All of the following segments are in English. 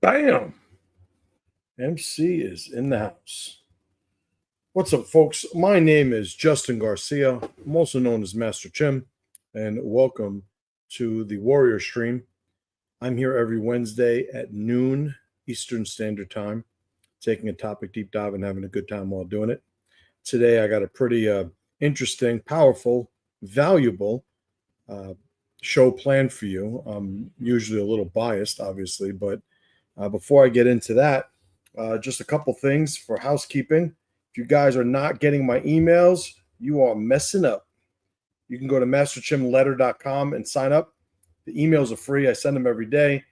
Bam! MC is in the house. What's up, folks? My name is Justin Garcia. I'm also known as Master Chim, and welcome to the Warrior Stream. I'm here every Wednesday at noon Eastern Standard Time, taking a topic deep dive and having a good time while doing it. Today, I got a pretty interesting, powerful, valuable uh, show planned for you. I'm usually a little biased, obviously, but before I get into that, just a couple things for housekeeping. If you guys are not getting my emails, you are messing up. You can go to masterchimletter.com and sign up. The emails are free. I send them every day,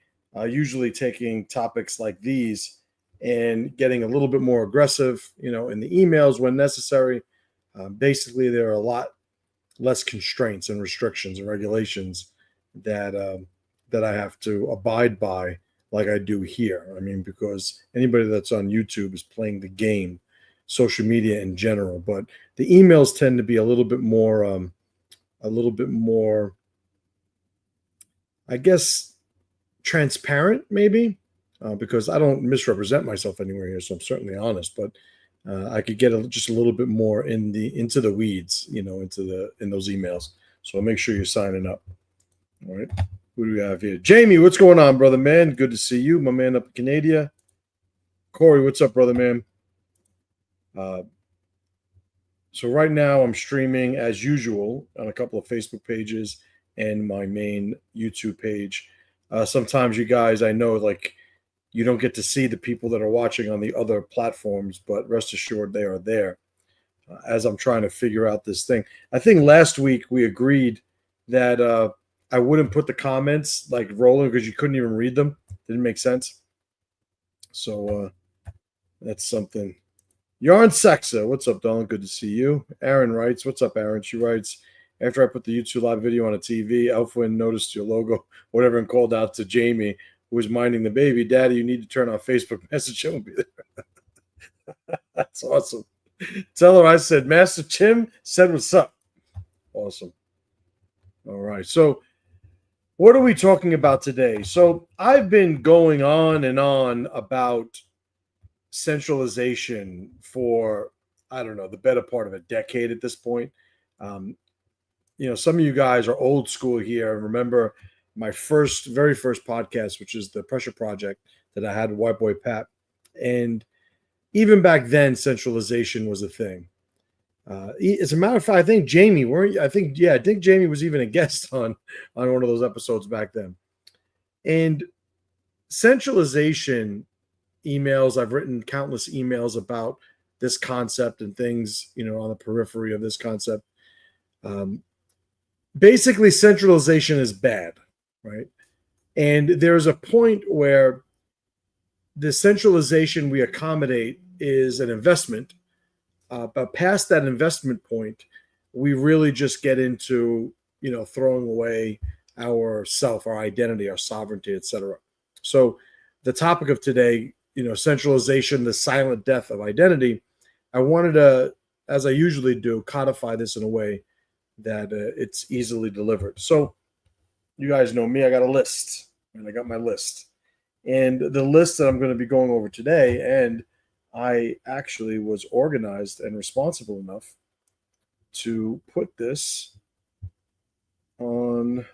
usually taking topics like these and getting a little bit more aggressive, in the emails when necessary. Basically, there are a lot less constraints and restrictions and regulations that I have to abide by like I do here. I mean, because anybody that's on YouTube is playing the game, social media in general. But the emails tend to be a little bit more, I guess, transparent, maybe, because I don't misrepresent myself anywhere here. So I'm certainly honest, but I could get just a little bit more into the weeds, in those emails. So make sure you're signing up. All right. Who do we have here? Jamie, what's going on, brother man? Good to see you, my man up in Canada. Corey, what's up, brother man? So right now I'm streaming as usual on a couple of Facebook pages and my main YouTube page. Sometimes you guys, I know, like, you don't get to see the people that are watching on the other platforms, but rest assured they are there as I'm trying to figure out this thing. I think last week we agreed that I wouldn't put the comments like rolling because you couldn't even read them. Didn't make sense. So that's something. Yarn Sexa, what's up, Dawn? Good to see you. Aaron writes, what's up, Aaron? She writes, after I put the YouTube live video on a TV, Elfwin noticed your logo, whatever, and called out to Jamie, who was minding the baby. Daddy, you need to turn on Facebook message. She'll be there. That's awesome. Tell her I said, Master Chim said what's up. Awesome. All right. So what are we talking about today? So I've been going on and on about centralization for, I don't know, the better part of a decade at this point. Some of you guys are old school here and remember my very first podcast, which is the Pressure Project that I had with White Boy Pat. And even back then, centralization was a thing. As a matter of fact, I think Jamie, I think Jamie was even a guest on one of those episodes back then. And centralization emails, I've written countless emails about this concept and things, on the periphery of this concept. Basically, centralization is bad, right? And there's a point where the centralization we accommodate is an investment. But past that investment point, we really just get into, throwing away our self, our identity, our sovereignty, etc. So the topic of today, centralization, the silent death of identity, I wanted to, as I usually do, codify this in a way that it's easily delivered. So you guys know me, I got a list, and I got my list. And the list that I'm going to be going over today, and I actually was organized and responsible enough to put this on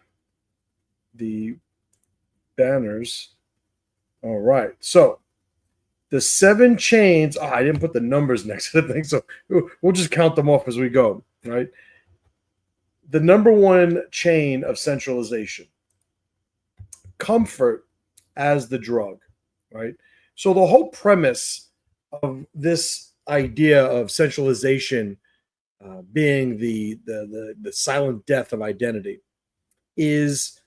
the banners. All right. So the 7 chains. I didn't put the numbers next to the thing, so we'll just count them off as we go, right? The number 1 chain of centralization. Comfort as the drug, right? So the whole premise of this idea of centralization being the silent death of identity is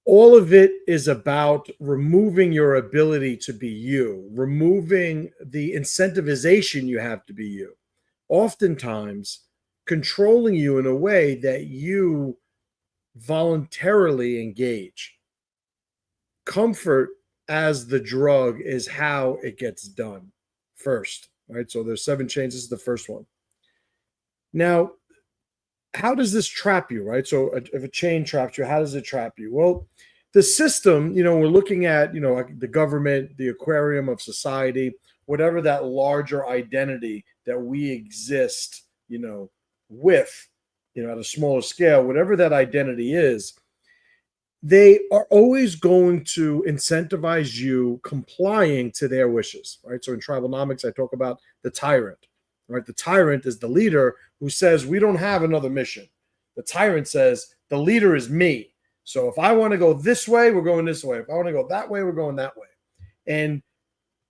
all of it is about removing your ability to be you, removing the incentivization you have to be you, oftentimes controlling you in a way that you voluntarily engage. Comfort as the drug is how it gets done first, right? So there's 7 chains. This is the first one. Now, how does this trap you, right? So if a chain traps you, how does it trap you? Well, the system, we're looking at, like the government, the aquarium of society, whatever that larger identity that we exist, with, at a smaller scale, whatever that identity is, they are always going to incentivize you complying to their wishes, right? So in tribalnomics, I talk about the tyrant, right? The tyrant is the leader who says, we don't have another mission. The tyrant says, the leader is me. So if I want to go this way, we're going this way. If I want to go that way, we're going that way. And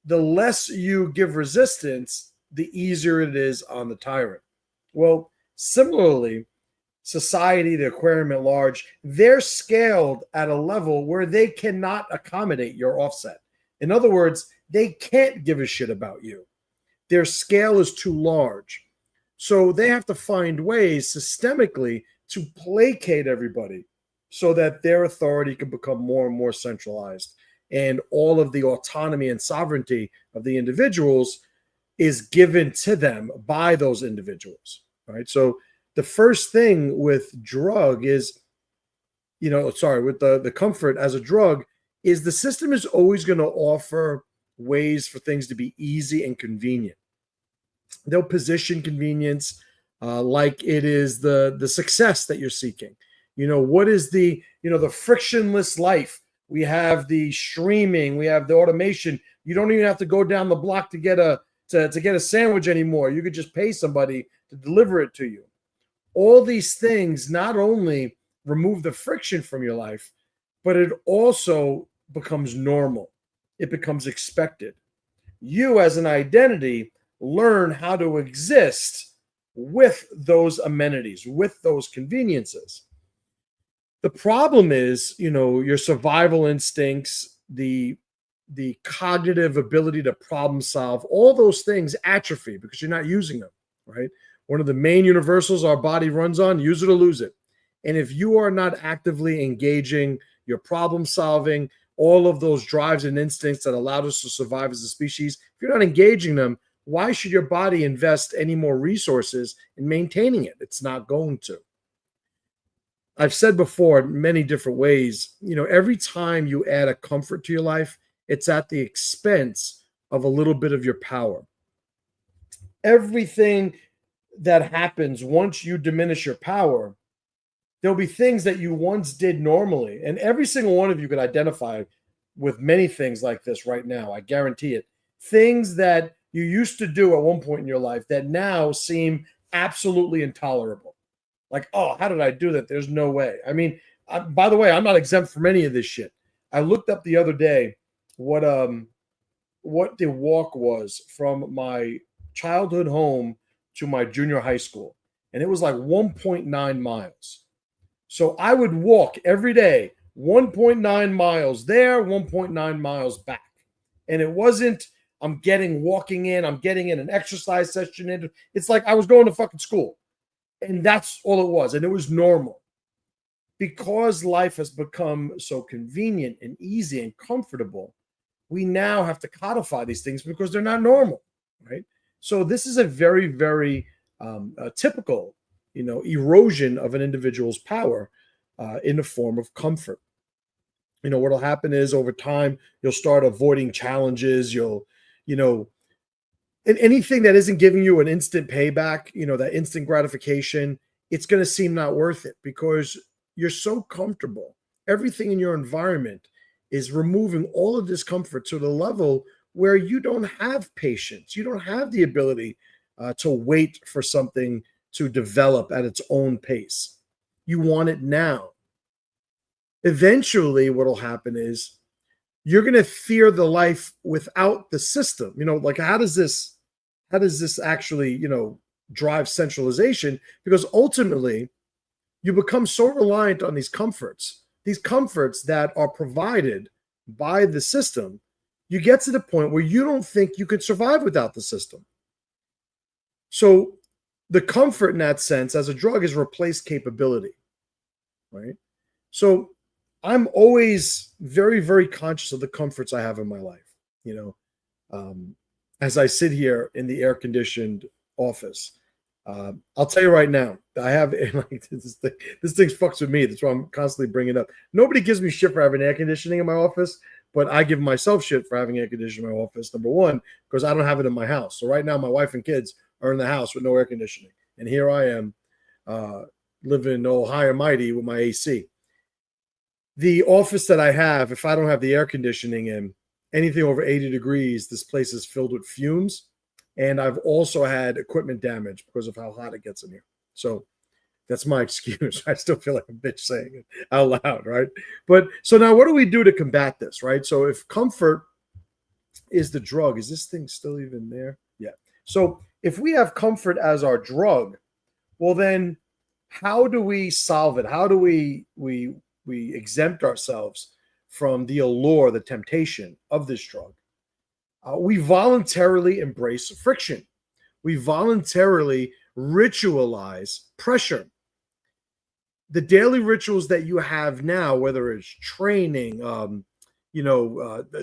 the less you give resistance, the easier it is on the tyrant. Well, similarly, society, the aquarium at large, they're scaled at a level where they cannot accommodate your offset. In other words, they can't give a shit about you. Their scale is too large. So they have to find ways systemically to placate everybody so that their authority can become more and more centralized. And all of the autonomy and sovereignty of the individuals is given to them by those individuals, right? So the first thing with drug is, with the comfort as a drug, is the system is always going to offer ways for things to be easy and convenient. They'll position convenience like it is the success that you're seeking. What is the frictionless life? We have the streaming, we have the automation. You don't even have to go down the block to get a sandwich anymore. You could just pay somebody to deliver it to you. All these things not only remove the friction from your life, but it also becomes normal. It becomes expected. You as an identity learn how to exist with those amenities, with those conveniences. The problem is, your survival instincts, the cognitive ability to problem solve, all those things atrophy because you're not using them, right? One of the main universals our body runs on, use it or lose it. And if you are not actively engaging your problem solving, all of those drives and instincts that allowed us to survive as a species, if you're not engaging them, why should your body invest any more resources in maintaining it? It's not going to. I've said before in many different ways, every time you add a comfort to your life, it's at the expense of a little bit of your power. Everything that happens once you diminish your power, there'll be things that you once did normally. And every single one of you could identify with many things like this right now. I guarantee it. Things that you used to do at one point in your life that now seem absolutely intolerable. Like, oh, how did I do that? There's no way. I mean, by the way, I'm not exempt from any of this shit. I looked up the other day what the walk was from my childhood home to my junior high school. And it was like 1.9 miles. So I would walk every day, 1.9 miles there, 1.9 miles back. And it wasn't, I'm getting in an exercise session in. It's like I was going to fucking school. And that's all it was. And it was normal. Because life has become so convenient and easy and comfortable, we now have to codify these things because they're not normal, right? So this is a very, very typical, erosion of an individual's power in the form of comfort. What'll happen is over time, you'll start avoiding challenges. And anything that isn't giving you an instant payback, that instant gratification, it's going to seem not worth it because you're so comfortable. Everything in your environment is removing all of this comfort to the level where you don't have patience. You don't have the ability to wait for something to develop at its own pace. You want it now. Eventually, what will happen is you're going to fear the life without the system. Like how does this actually, drive centralization? Because ultimately, you become so reliant on these comforts that are provided by the system. You get to the point where you don't think you could survive without the system. So the comfort in that sense as a drug is replaced capability, right? So I'm always very, very conscious of the comforts I have in my life. As I sit here in the air-conditioned office, I'll tell you right now, I have like this thing fucks with me. That's why I'm constantly bringing it up. Nobody gives me shit for having air conditioning in my office, but I give myself shit for having air conditioning in my office. Number one, because I don't have it in my house. So right now, my wife and kids are in the house with no air conditioning, and here I am living all high and mighty with my AC. The office that I have, if I don't have the air conditioning in, anything over 80 degrees, this place is filled with fumes. And I've also had equipment damage because of how hot it gets in here. So that's my excuse. I still feel like a bitch saying it out loud, right? But so now what do we do to combat this, right? So if comfort is the drug, is this thing still even there? Yeah. So if we have comfort as our drug, well then how do we solve it? How do we exempt ourselves from the allure, the temptation of this drug? We voluntarily embrace friction. We voluntarily ritualize pressure. The daily rituals that you have now, whether it's training,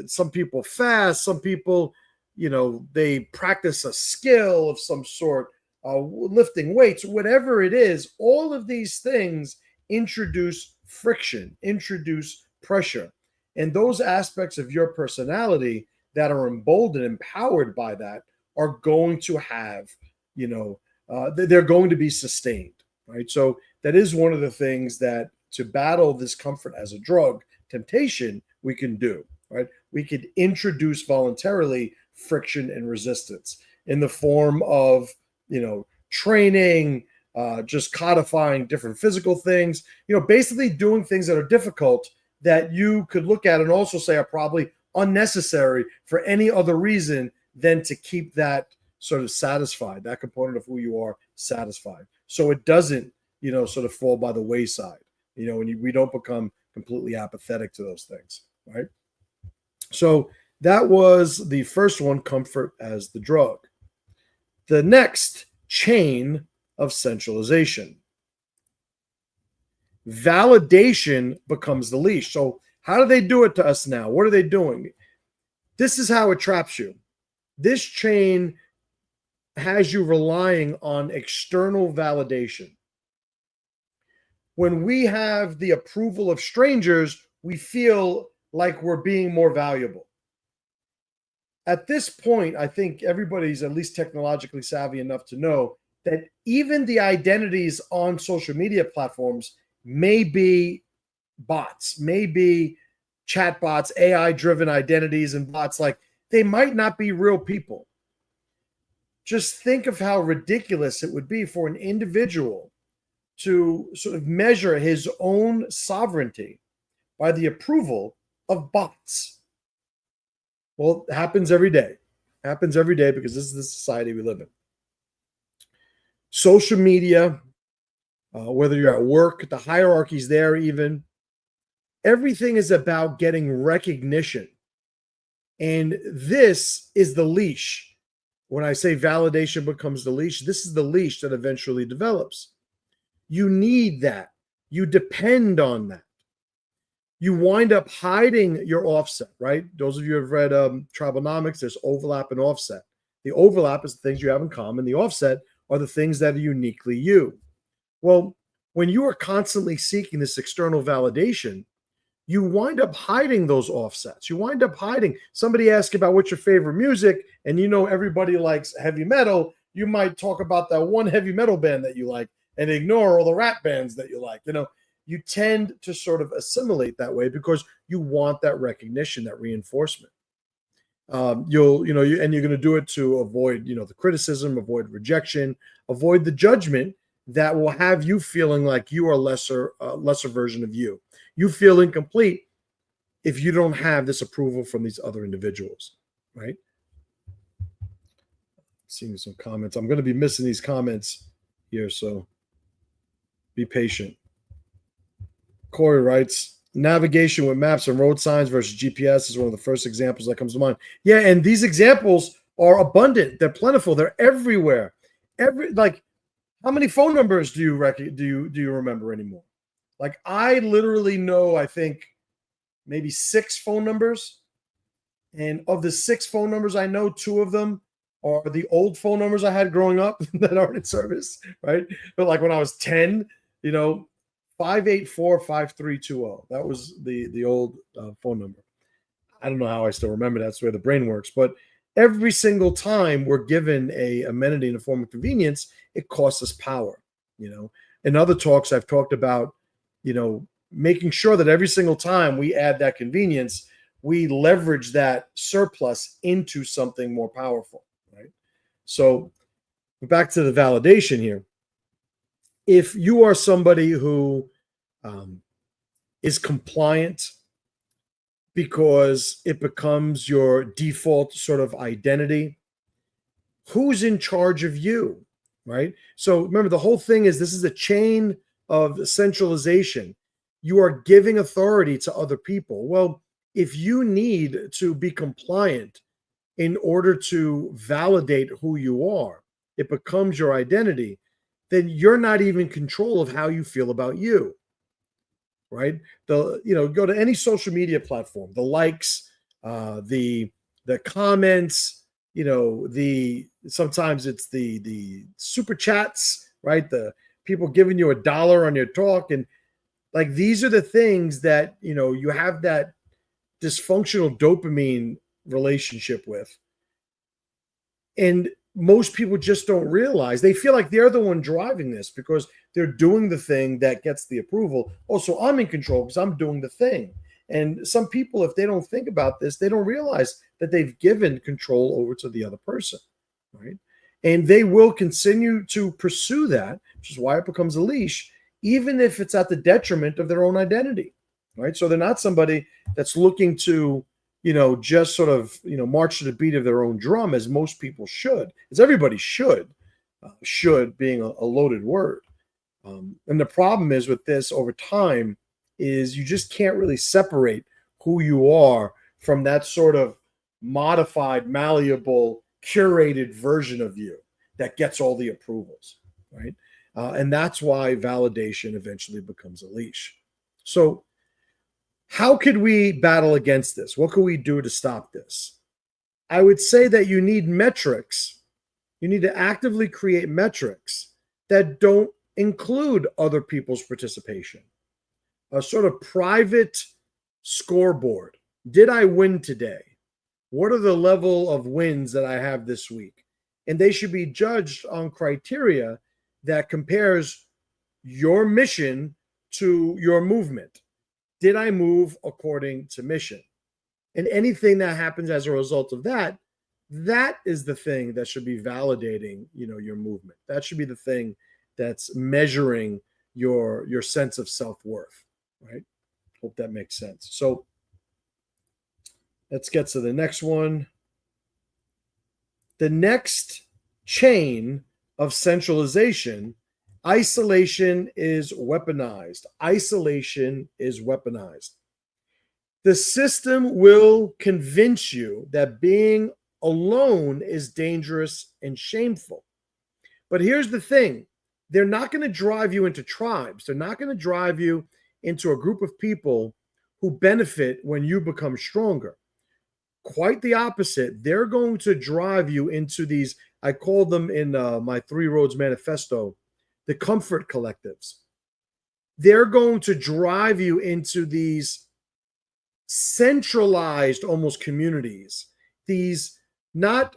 some people fast, some people, they practice a skill of some sort, lifting weights, whatever it is, all of these things introduce friction, introduce pressure. And those aspects of your personality that are emboldened, empowered by that, are going to have, they're going to be sustained, right? So that is one of the things that to battle this comfort as a drug, temptation, we can do, right? We could introduce voluntarily friction and resistance in the form of, training, just codifying different physical things, basically doing things that are difficult that you could look at and also say are probably unnecessary for any other reason than to keep that sort of satisfied, that component of who you are satisfied. So it doesn't, sort of fall by the wayside, and we don't become completely apathetic to those things, right? So that was the first one, comfort as the drug. The next, chain of centralization. Validation becomes the leash. So how do they do it to us now? What are they doing? This is how it traps you. This chain has you relying on external validation. When we have the approval of strangers, we feel like we're being more valuable. At this point, I think everybody's at least technologically savvy enough to know that even the identities on social media platforms may be bots, may be chat bots, AI-driven identities and bots. Like, they might not be real people. Just think of how ridiculous it would be for an individual to sort of measure his own sovereignty by the approval of bots. Well, it happens every day. It happens every day because this is the society we live in. Social media, whether you're at work, the hierarchy's there even. Everything is about getting recognition. And this is the leash. When I say validation becomes the leash, this is the leash that eventually develops. You need that. You depend on that. You wind up hiding your offset, right? Those of you who have read TRIBALNOMICS, there's overlap and offset. The overlap is the things you have in common. The offset are the things that are uniquely you. Well, when you are constantly seeking this external validation, you wind up hiding those offsets. You wind up hiding. Somebody asks about what's your favorite music, and everybody likes heavy metal. You might talk about that one heavy metal band that you like and ignore all the rap bands that you like. You tend to sort of assimilate that way because you want that recognition, that reinforcement. You're going to do it to avoid, the criticism, avoid rejection, avoid the judgment that will have you feeling like you are lesser version of you. You feel incomplete if you don't have this approval from these other individuals, right? Seeing some comments. I'm going to be missing these comments here, so be patient. Corey writes, navigation with maps and road signs versus GPS is one of the first examples that comes to mind. Yeah, and these examples are abundant. They're plentiful. They're everywhere. How many phone numbers do you remember anymore? Like, I literally know, I think, maybe 6 phone numbers. And of the 6 phone numbers I know, 2 of them are the old phone numbers I had growing up that aren't in service, right? But like when I was 10, 584-5320. That was the old phone number. I don't know how I still remember. That's the way the brain works. But every single time we're given a amenity in the form of convenience, it costs us power. In other talks, I've talked about, making sure that every single time we add that convenience, we leverage that surplus into something more powerful, right? So back to the validation here. If you are somebody who is compliant because it becomes your default sort of identity, who's in charge of you, right? So remember, the whole thing is this is a chain of centralization. You are giving authority to other people. Well, if you need to be compliant in order to validate who you are, it becomes your identity, then you're not even in control of how you feel about you, right? Go to any social media platform, the likes, the comments, sometimes it's the super chats, right? The people giving you $1 on your talk. And like, these are the things that, you have that dysfunctional dopamine relationship with. And most people just don't realize. They feel like they're the one driving this because they're doing the thing that gets the approval. Oh, so I'm in control because I'm doing the thing. And some people, if they don't think about this, they don't realize that they've given control over to the other person, right? And they will continue to pursue that, which is why it becomes a leash, even if it's at the detriment of their own identity, right? So they're not somebody that's looking to, just sort of, march to the beat of their own drum, as most people should, as everybody should being a loaded word. And the problem is with this over time is you just can't really separate who you are from that sort of modified, malleable, curated version of you that gets all the approvals, right? And that's why validation eventually becomes a leash. So how could we battle against this? What could we do to stop this? I would say that you need metrics. You need to actively create metrics that don't include other people's participation. A sort of private scoreboard. Did I win today? What are the level of wins that I have this week? And they should be judged on criteria that compares your mission to your movement. Did I move according to mission? And anything that happens as a result of that, that is the thing that should be validating, your movement. That should be the thing that's measuring your sense of self-worth, right? Hope that makes sense. So let's get to the next one. The next chain of centralization, isolation is weaponized. Isolation is weaponized. The system will convince you that being alone is dangerous and shameful. But here's the thing. They're not going to drive you into tribes. They're not going to drive you into a group of people who benefit when you become stronger. Quite the opposite. They're going to drive you into these, I call them in my 3 Roads Manifesto, the comfort collectives. They're going to drive you into these centralized almost communities, these not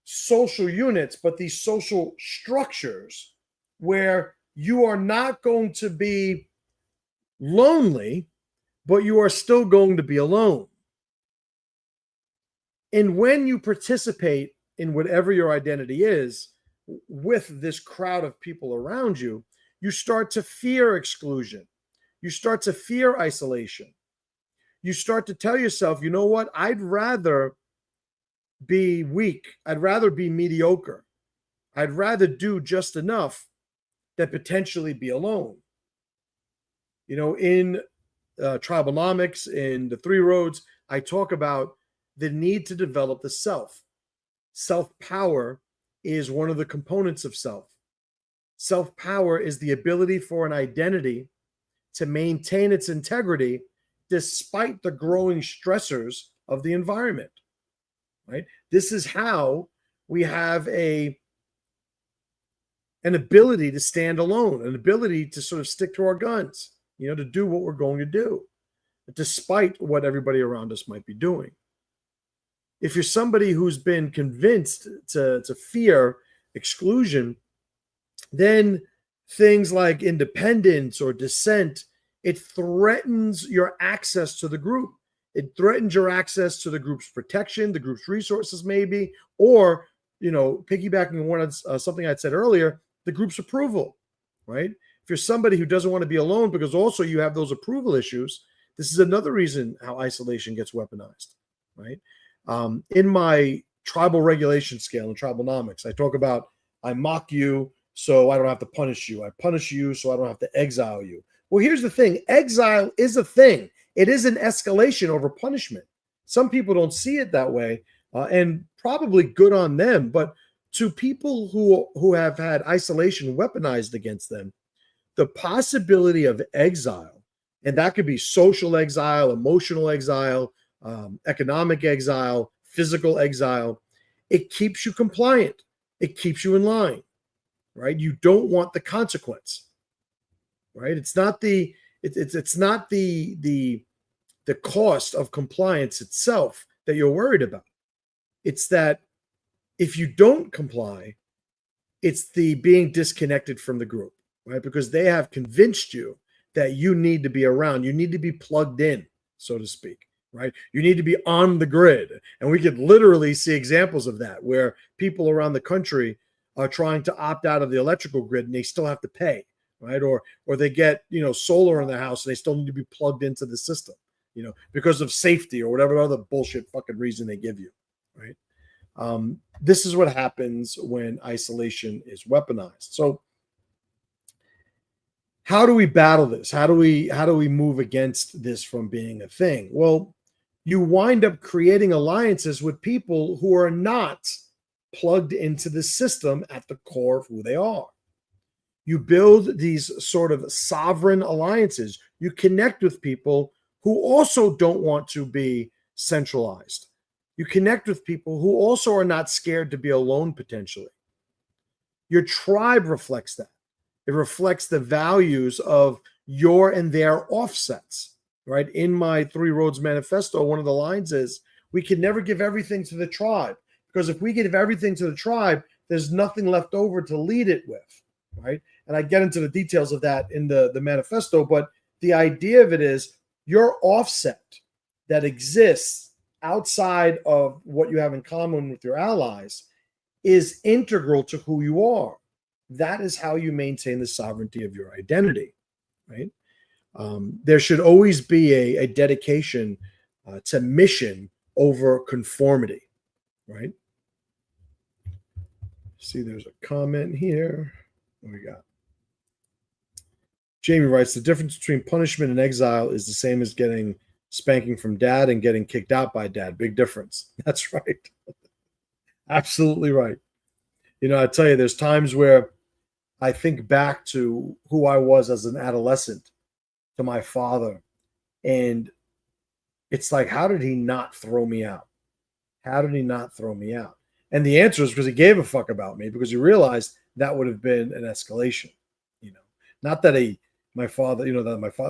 social units, but these social structures where you are not going to be lonely, but you are still going to be alone. And when you participate in whatever your identity is with this crowd of people around you, you start to fear exclusion. You start to fear isolation. You start to tell yourself, you know what? I'd rather be weak. I'd rather be mediocre. I'd rather do just enough than potentially be alone. In TRIBALNOMICS, in the 3 Roads, I talk about the need to develop the self. Self-power is one of the components of self. Self-power is the ability for an identity to maintain its integrity despite the growing stressors of the environment, right? This is how we have an ability to stand alone, an ability to sort of stick to our guns, to do what we're going to do, despite what everybody around us might be doing. If you're somebody who's been convinced to fear exclusion, then things like independence or dissent, it threatens your access to the group. It threatens your access to the group's protection, the group's resources, maybe, or, piggybacking on something I said earlier, the group's approval, right? If you're somebody who doesn't want to be alone because also you have those approval issues, this is another reason how isolation gets weaponized, right? In my tribal regulation scale in TRIBALNOMICS, I talk about I mock you so I don't have to punish you. I punish you so I don't have to exile you. Well, here's the thing. Exile is a thing. It is an escalation over punishment. Some people don't see it that way, and probably good on them. But to people who have had isolation weaponized against them, the possibility of exile, and that could be social exile, emotional exile, economic exile, physical exile, it keeps you compliant. It keeps you in line, right? You don't want the consequence, right? It's not the cost of compliance itself that you're worried about. It's that if you don't comply, it's the being disconnected from the group, right? Because they have convinced you that you need to be around. You need to be plugged in, so to speak, right? You need to be on the grid. And we could literally see examples of that where people around the country are trying to opt out of the electrical grid and they still have to pay, right? Or they get, solar in their house and they still need to be plugged into the system, because of safety or whatever other bullshit fucking reason they give you, right? This is what happens when isolation is weaponized. So how do we battle this? How do we move against this from being a thing? Well, you wind up creating alliances with people who are not plugged into the system at the core of who they are. You build these sort of sovereign alliances. You connect with people who also don't want to be centralized. You connect with people who also are not scared to be alone potentially. Your tribe reflects that. It reflects the values of your and their offsets, right? In my Three Roads Manifesto, one of the lines is, we can never give everything to the tribe, because if we give everything to the tribe, there's nothing left over to lead it with, right? And I get into the details of that in the manifesto, but the idea of it is your offset that exists outside of what you have in common with your allies is integral to who you are. That is how you maintain the sovereignty of your identity, right? There should always be a dedication to mission over conformity, right? See, there's a comment here. What we got? Jamie writes, the difference between punishment and exile is the same as getting spanking from dad and getting kicked out by dad. Big difference. That's right. Absolutely right. I tell you, there's times where I think back to who I was as an adolescent, to my father, and it's like, how did he not throw me out? How did he not throw me out? And the answer is because he gave a fuck about me, because he realized that would have been an escalation. Not that my father,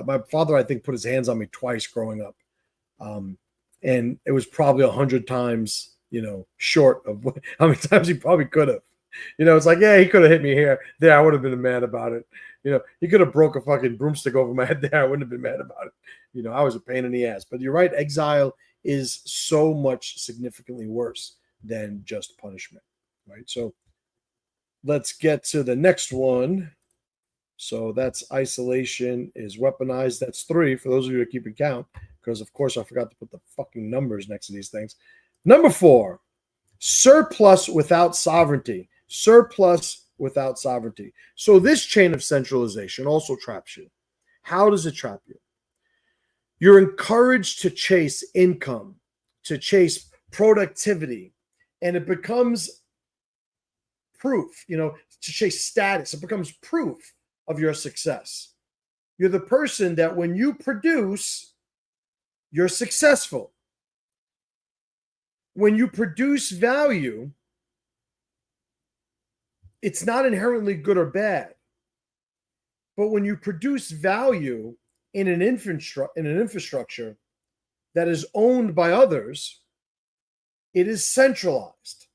my father, I think, put his hands on me twice growing up. And it was probably 100 times, short of how many times he probably could have. It's like, yeah, he could have hit me here. There, I would have been mad about it. He could have broke a fucking broomstick over my head there. I wouldn't have been mad about it. I was a pain in the ass. But you're right, exile is so much significantly worse than just punishment, right? So let's get to the next one. So that's isolation is weaponized. That's 3 for those of you who are keeping count, because of course I forgot to put the fucking numbers next to these things. Number 4, surplus without sovereignty. Surplus without sovereignty. So this chain of centralization also traps you. How does it trap you? You're encouraged to chase income, to chase productivity, and it becomes proof, to chase status. It becomes proof of your success. You're the person that when you produce, you're successful. When you produce value, it's not inherently good or bad. But when you produce value in an infrastructure that is owned by others, it is centralized.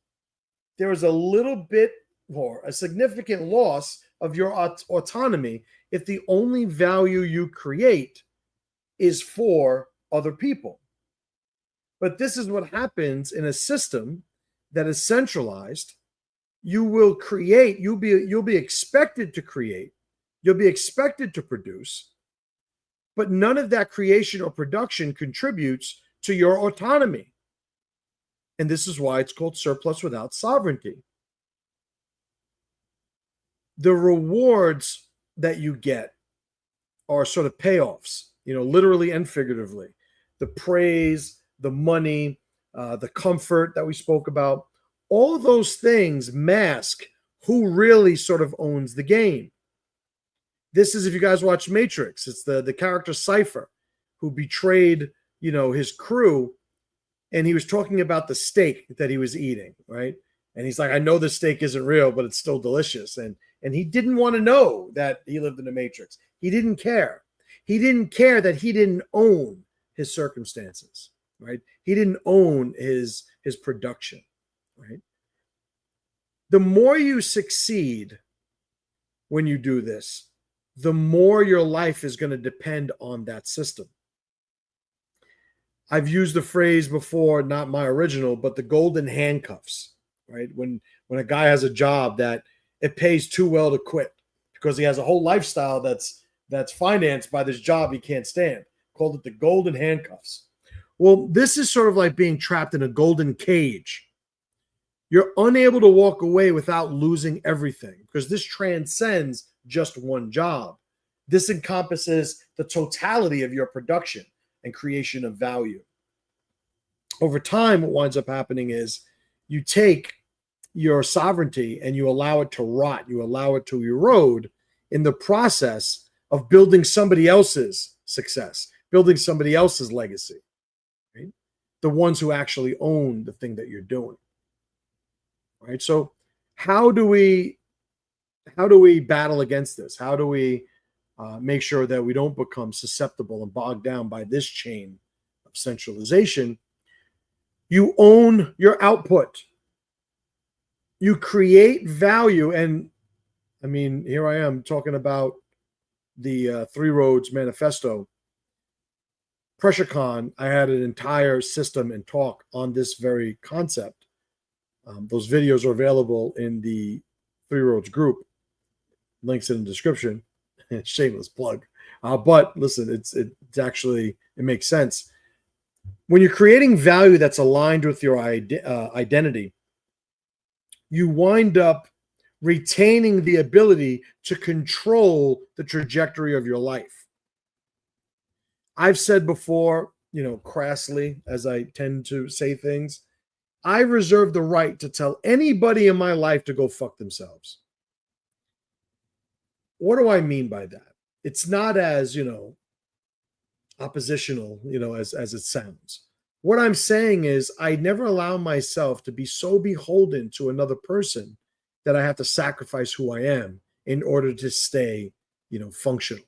There is a little bit or a significant loss of your autonomy if the only value you create is for other people. But this is what happens in a system that is centralized. You will create, you'll be expected to create, you'll be expected to produce, but none of that creation or production contributes to your autonomy. And this is why it's called surplus without sovereignty. The rewards that you get are sort of payoffs, literally and figuratively. The praise, the money, the comfort that we spoke about, all of those things mask who really sort of owns the game. This is, if you guys watch Matrix, it's the character Cypher who betrayed, his crew, and he was talking about the steak that he was eating, right? And he's like, I know the steak isn't real, but it's still delicious. And he didn't want to know that he lived in the Matrix. He didn't care. He didn't care that he didn't own his circumstances, right? He didn't own his production, right? The more you succeed when you do this, the more your life is going to depend on that system. I've used the phrase before, not my original, but the golden handcuffs, right? When a guy has a job that it pays too well to quit because he has a whole lifestyle that's financed by this job he can't stand. Called it the golden handcuffs. Well, this is sort of like being trapped in a golden cage. You're unable to walk away without losing everything because this transcends just one job. This encompasses the totality of your production and creation of value. Over time, what winds up happening is you take your sovereignty and you allow it to rot, you allow it to erode in the process of building somebody else's success, building somebody else's legacy, right? The ones who actually own the thing that you're doing, right? So how do we battle against this? How do we make sure that we don't become susceptible and bogged down by this chain of centralization? You own your output. You create value. And I mean, here I am talking about the Three Roads Manifesto. PressureCon, I had an entire system and talk on this very concept. Those videos are available in the Three Roads group. Links in the description. Shameless plug. But listen, it's actually, it makes sense. When you're creating value that's aligned with your identity, you wind up retaining the ability to control the trajectory of your life. I've said before, crassly, as I tend to say things, I reserve the right to tell anybody in my life to go fuck themselves. What do I mean by that? It's not as, oppositional, as it sounds. What I'm saying is I never allow myself to be so beholden to another person that I have to sacrifice who I am in order to stay, functional.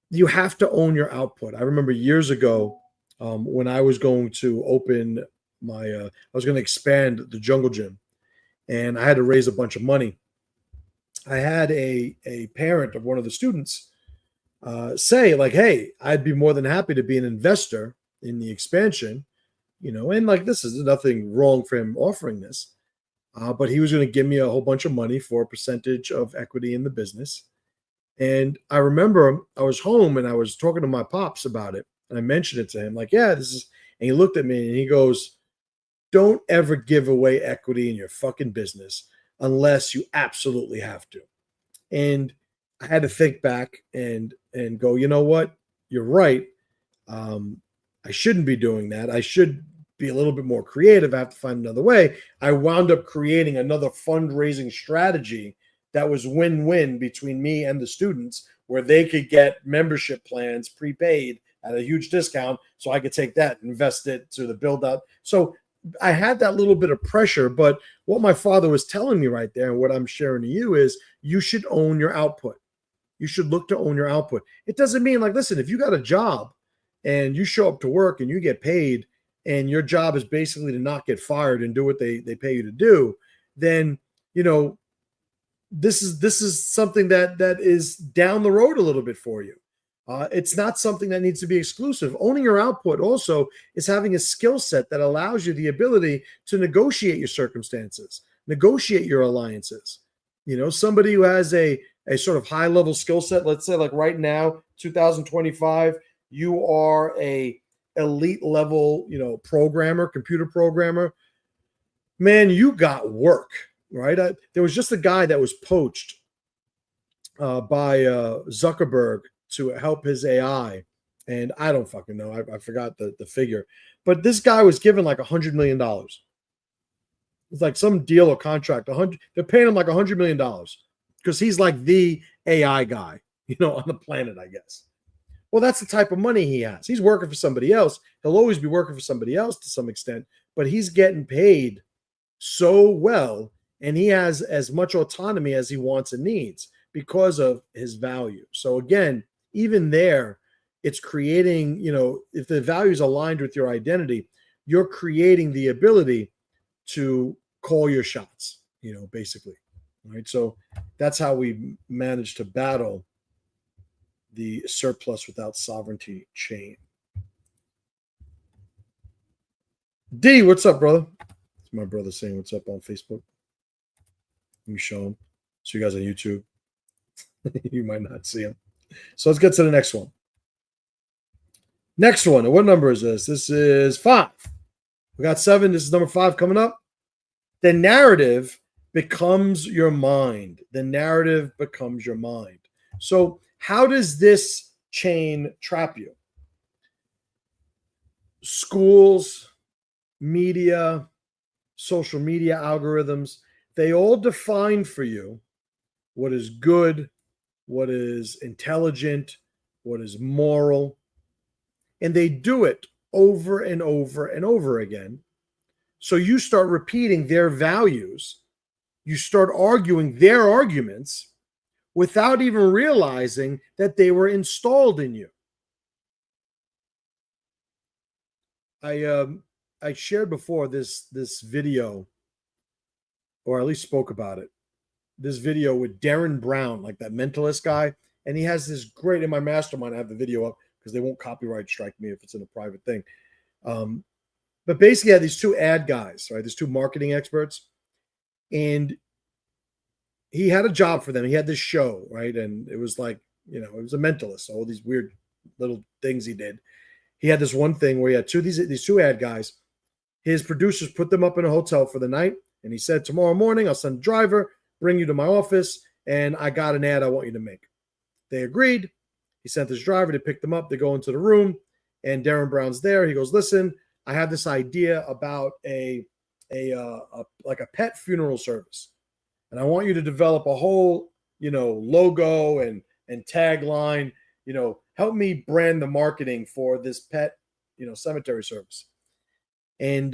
You have to own your output. I remember years ago when I was going to open I was going to expand the Jungle Gym, and I had to raise a bunch of money. I had a parent of one of the students say, like, hey, I'd be more than happy to be an investor in the expansion, and like, this is nothing wrong for him offering this, but he was going to give me a whole bunch of money for a percentage of equity in the business. And I remember I was home and I was talking to my pops about it, and I mentioned it to him, like, yeah, this is, and he looked at me and he goes, don't ever give away equity in your fucking business unless you absolutely have to. And I had to think back and go, you know what? You're right. I shouldn't be doing that. I should be a little bit more creative. I have to find another way. I wound up creating another fundraising strategy that was win-win between me and the students, where they could get membership plans prepaid at a huge discount. So I could take that and invest it to the build out. So I had that little bit of pressure, but what my father was telling me right there and what I'm sharing to you is you should own your output. You should look to own your output. It doesn't mean like, listen, if you got a job and you show up to work and you get paid and your job is basically to not get fired and do what they pay you to do, then, you know, this is something that is down the road a little bit for you. It's not something that needs to be exclusive. Owning your output also is having a skill set that allows you the ability to negotiate your circumstances, negotiate your alliances. You know, somebody who has a sort of high level skill set, let's say like right now, 2025, you are a elite level, you know, programmer, computer programmer. Man, you got work, right? There was just a guy that was poached by Zuckerberg to help his AI. And I don't fucking know. I forgot the figure. But this guy was given like $100 million. It's like some deal or contract. They're paying him like $100 million because he's like the AI guy, you know, on the planet, I guess. Well, that's the type of money he has. He's working for somebody else. He'll always be working for somebody else to some extent, but he's getting paid so well, and he has as much autonomy as he wants and needs because of his value. So again, even there, it's creating, you know, if the value is aligned with your identity, you're creating the ability to call your shots, you know, basically. Right. So that's how we manage to battle the surplus without sovereignty chain. D, what's up, brother? It's my brother saying what's up on Facebook. Let me show him. So you guys on YouTube, you might not see him. So let's get to the next one. Next one. What number is this? This is 5. We got 7. This is number 5 coming up. The narrative becomes your mind. The narrative becomes your mind. So how does this chain trap you? Schools, media, social media algorithms, they all define for you what is good, what is intelligent, what is moral. And they do it over and over and over again. So you start repeating their values. You start arguing their arguments without even realizing that they were installed in you. I shared before this video, or at least spoke about it. This video with Darren Brown, like that mentalist guy, and he has this great, in my mastermind, I have the video up because they won't copyright strike me if it's in a private thing. But basically, I had these 2 ad guys, right? These 2 marketing experts, and he had a job for them. He had this show, right? And it was like, you know, it was a mentalist, all these weird little things he did. He had this one thing where he had these 2 ad guys. His producers put them up in a hotel for the night, and he said, tomorrow morning, I'll send a driver, bring you to my office, and I got an ad I want you to make. They agreed. He sent his driver to pick them up. They go into the room, and Darren Brown's there. He goes, listen, I have this idea about a pet funeral service. And I want you to develop a whole, you know, logo and tagline, you know, help me brand the marketing for this pet, you know, cemetery service. And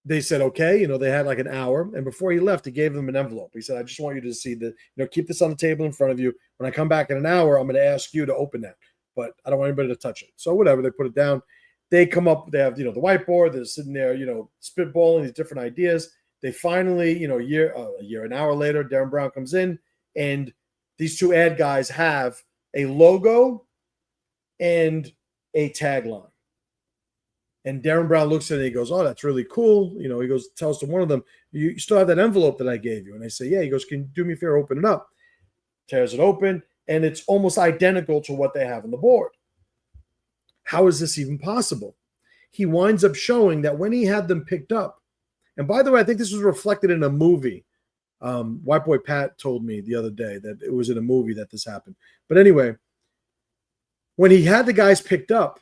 they said, okay, you know, they had like an hour. And before he left, he gave them an envelope. He said, I just want you to see the, you know, keep this on the table in front of you. When I come back in an hour, I'm going to ask you to open that, but I don't want anybody to touch it. So whatever, they put it down. They come up, they have, you know, the whiteboard, they're sitting there, you know, spitballing these different ideas. They finally, you know, an hour later, Darren Brown comes in, and these 2 ad guys have a logo and a tagline. And Darren Brown looks at it and he goes, oh, that's really cool. You know, he goes, tells to one of them, you still have that envelope that I gave you. And they say, yeah. He goes, can you do me a favor, open it up? Tears it open, and it's almost identical to what they have on the board. How is this even possible? He winds up showing that when he had them picked up, and by the way, I think this was reflected in a movie. White Boy Pat told me the other day that it was in a movie that this happened. But anyway, when he had the guys picked up,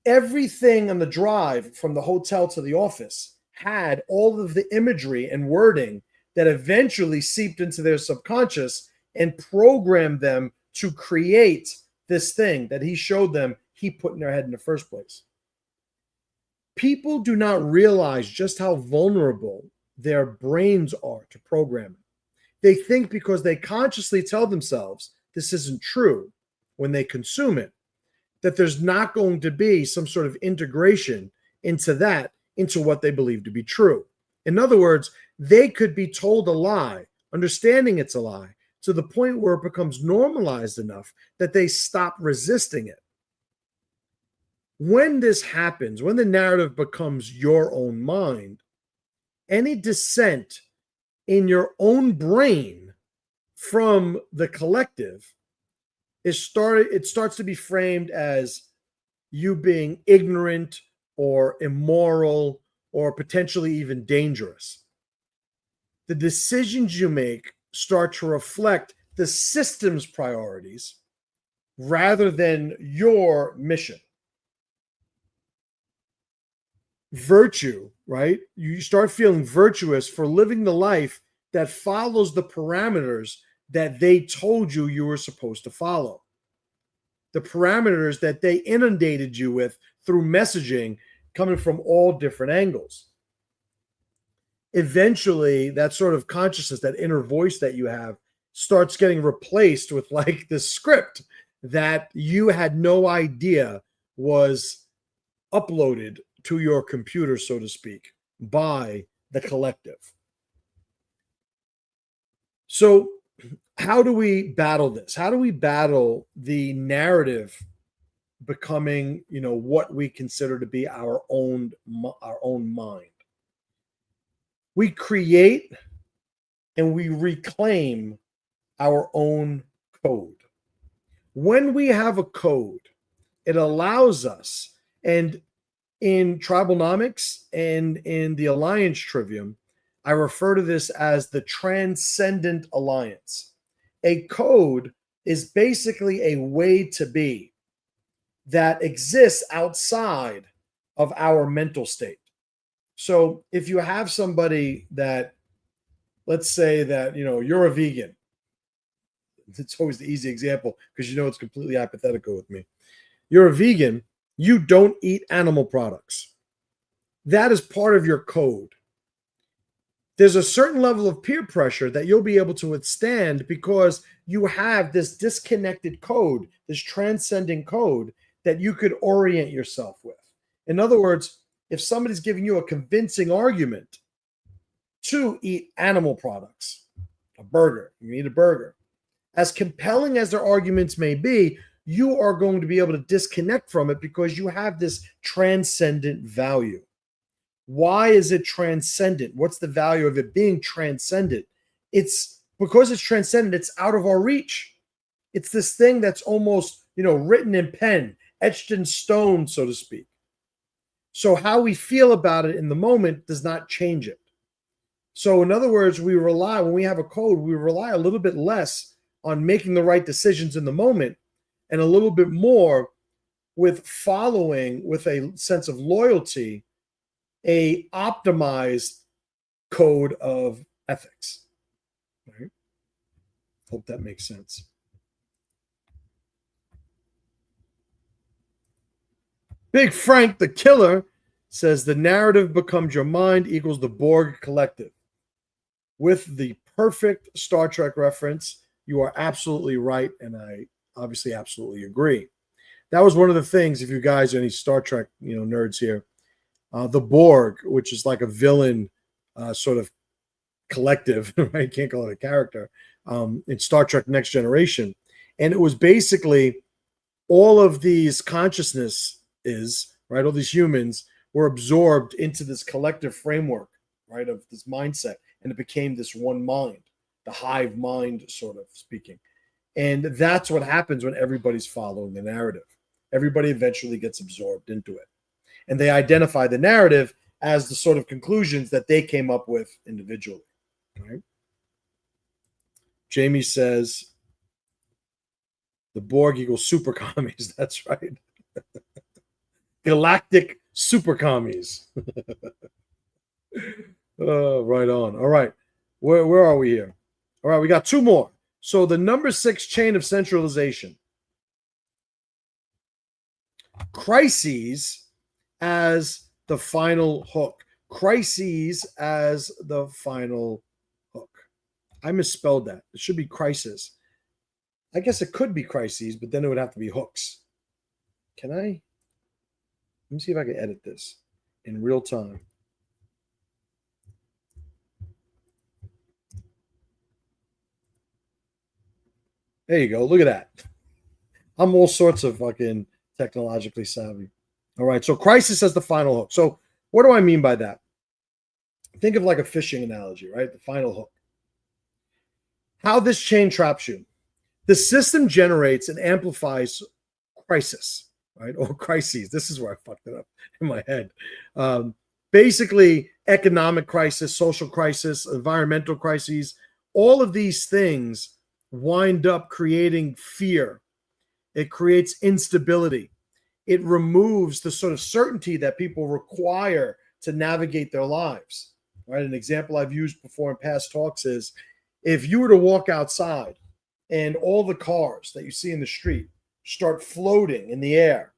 everything on the drive from the hotel to the office had all of the imagery and wording that eventually seeped into their subconscious and programmed them to create this thing that he showed them he put in their head in the first place. people do not realize just how vulnerable their brains are to programming. They think because they consciously tell themselves this isn't true when they consume it, that there's not going to be some sort of integration into what they believe to be true. In other words, they could be told a lie, understanding it's a lie, to the point where it becomes normalized enough that they stop resisting it. When this happens, when the narrative becomes your own mind, any dissent in your own brain from the collective it starts to be framed as you being ignorant or immoral or potentially even dangerous. The decisions you make start to reflect the system's priorities rather than your mission. Virtue, right? You start feeling virtuous for living the life that follows the parameters that they told you were supposed to follow. The parameters that they inundated you with through messaging coming from all different angles. Eventually, that sort of consciousness, that inner voice that you have, starts getting replaced with like the script that you had no idea was uploaded to your computer, so to speak, by the collective. So how do we battle this? How do we battle the narrative becoming, what we consider to be our own mind? We create and we reclaim our own code. When we have a code, it allows us, and in TRIBALNOMICS and in the Alliance Trivium, I refer to this as the Transcendent Alliance. A code is basically a way to be that exists outside of our mental state. So if you have somebody that, let's say that, you're a vegan. It's always the easy example because it's completely hypothetical with me. You're a vegan. You don't eat animal products. That is part of your code. There's a certain level of peer pressure that you'll be able to withstand because you have this disconnected code, this transcending code that you could orient yourself with. In other words, if somebody's giving you a convincing argument to eat animal products, a burger, you eat a burger, as compelling as their arguments may be, you are going to be able to disconnect from it because you have this transcendent value. Why is it transcendent? What's the value of it being transcendent? It's because it's transcendent, it's out of our reach. It's this thing that's almost, written in pen, etched in stone, so to speak. So how we feel about it in the moment does not change it. So in other words, when we have a code, we rely a little bit less on making the right decisions in the moment and a little bit more with following with a sense of loyalty, a optimized code of ethics. Right? Hope that makes sense. Big Frank the Killer says the narrative becomes your mind equals the Borg collective. With the perfect Star Trek reference, you are absolutely right, and I obviously absolutely agree. That was one of the things, if you guys are any Star Trek nerds here, the Borg, which is like a villain sort of collective, right? Can't call it a character, in Star Trek Next Generation. And it was basically all of these consciousnesses, right? All these humans were absorbed into this collective framework, right? Of this mindset. And it became this one mind, the hive mind, sort of speaking. And that's what happens when everybody's following the narrative. Everybody eventually gets absorbed into it. And they identify the narrative as the sort of conclusions that they came up with individually. Right? Jamie says, the Borg equals super commies. That's right. Galactic super commies. Right on. All right. Where are we here? All right, we got two more. So the number 6 chain of centralization. Crises as the final hook. Crises as the final hook. I misspelled that. It should be crisis. I guess it could be crises, but then it would have to be hooks. Can I? Let me see if I can edit this in real time. There you go. Look at that. I'm all sorts of fucking technologically savvy. All right. So crisis as the final hook. So what do I mean by that? Think of like a fishing analogy, right? The final hook. How this chain traps you. The system generates and amplifies crisis, right? Or crises. This is where I fucked it up in my head. Basically, economic crisis, social crisis, environmental crises, all of these things wind up creating fear. It creates instability. It removes the sort of certainty that people require to navigate their lives, right? An example I've used before in past talks is if you were to walk outside and all the cars that you see in the street start floating in the air,